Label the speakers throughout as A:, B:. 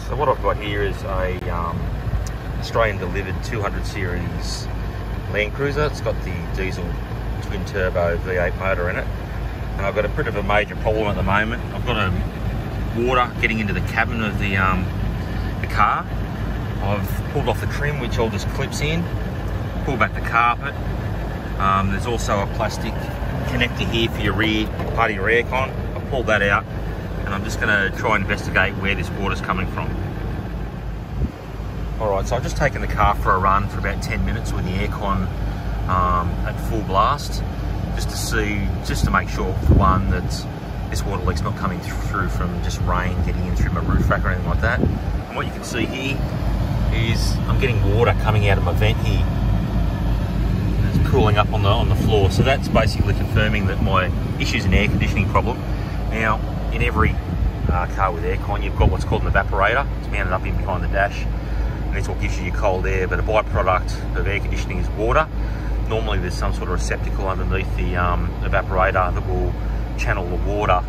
A: So what I've got here is a Australian delivered 200 series landcruiser. It's got the diesel twin turbo V8 motor in it, and I've got a bit of a major problem at the moment. I've got a water getting into the cabin of the car. I've pulled off the trim, which all just clips in, pulled back the carpet. There's also a plastic connector here for your rear part of your aircon. I've pulled that out, and I'm just going to try and investigate where this water's coming from. Alright, so I've just taken the car for a run for about 10 minutes with the aircon at full blast, just to make sure, for one, that this water leak's not coming through from just rain getting in through my roof rack or anything like that. And what you can see here is I'm getting water coming out of my vent here. It's cooling up on the floor, so that's basically confirming that my issue's an air conditioning problem. Now, in every car with aircon, you've got what's called an evaporator. It's mounted up in behind the dash, and it's what gives you your cold air, but a byproduct of air conditioning is water. Normally there's some sort of receptacle underneath the evaporator that will channel the water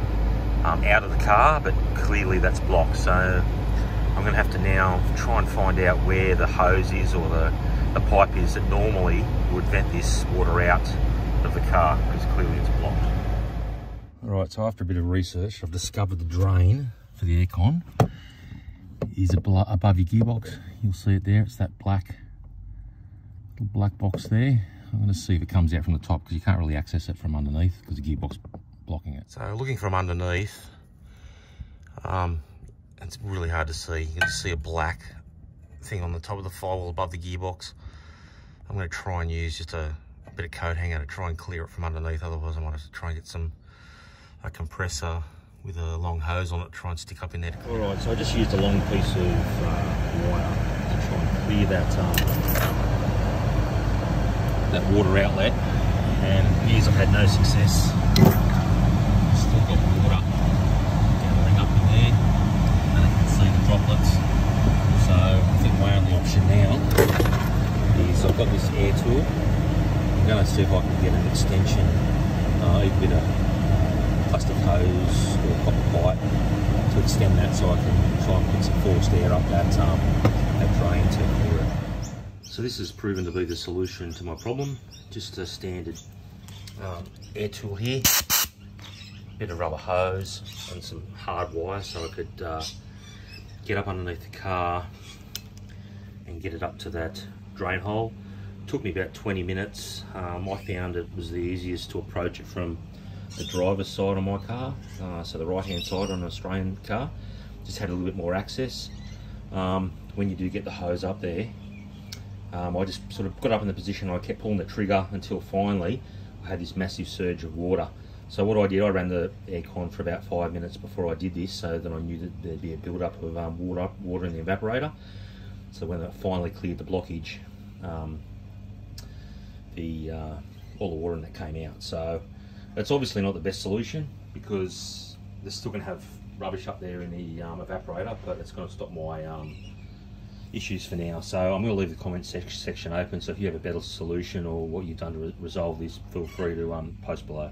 A: out of the car, but clearly that's blocked. So I'm going to have to now try and find out where the hose is, or the pipe is that normally would vent this water out of the car, because clearly it's blocked. Alright, so after a bit of research, I've discovered the drain for the aircon is above your gearbox. You'll see it there. It's that little black box there. I'm going to see if it comes out from the top, because you can't really access it from underneath because the gearbox blocking it. So looking from underneath, it's really hard to see. You can just see a black thing on the top of the firewall above the gearbox. I'm going to try and use just a bit of coat hanger to try and clear it from underneath. Otherwise I might have to try and get a compressor with a long hose on it to try and stick up in there. Alright, so I just used a long piece of wire to try and clear that water outlet, and here's I've had no success. Still got water gathering up in there, and I can see the droplets. So I think my only option now is I've got this air tool. I'm going to see if I can get an extension, a bit of plastic hose or copper pipe to extend that, so I can try and put some forced air up that drain to clear it. So this has proven to be the solution to my problem. Just a standard air tool here, bit of rubber hose and some hard wire, so I could get up underneath the car and get it up to that drain hole. Took me about 20 minutes. I found it was the easiest to approach it from the driver's side on my car, so the right hand side on an Australian car. Just had a little bit more access. When you do get the hose up there, I just sort of got up in the position, I kept pulling the trigger until finally I had this massive surge of water. So what I did, I ran the aircon for about 5 minutes before I did this, so that I knew that there'd be a build-up of water in the evaporator. So when it finally cleared the blockage, all the water in that came out. So it's obviously not the best solution, because they're still going to have rubbish up there in the evaporator, but it's going to stop my issues for now. So I'm going to leave the comment section open, so if you have a better solution or what you've done to resolve this, feel free to post below.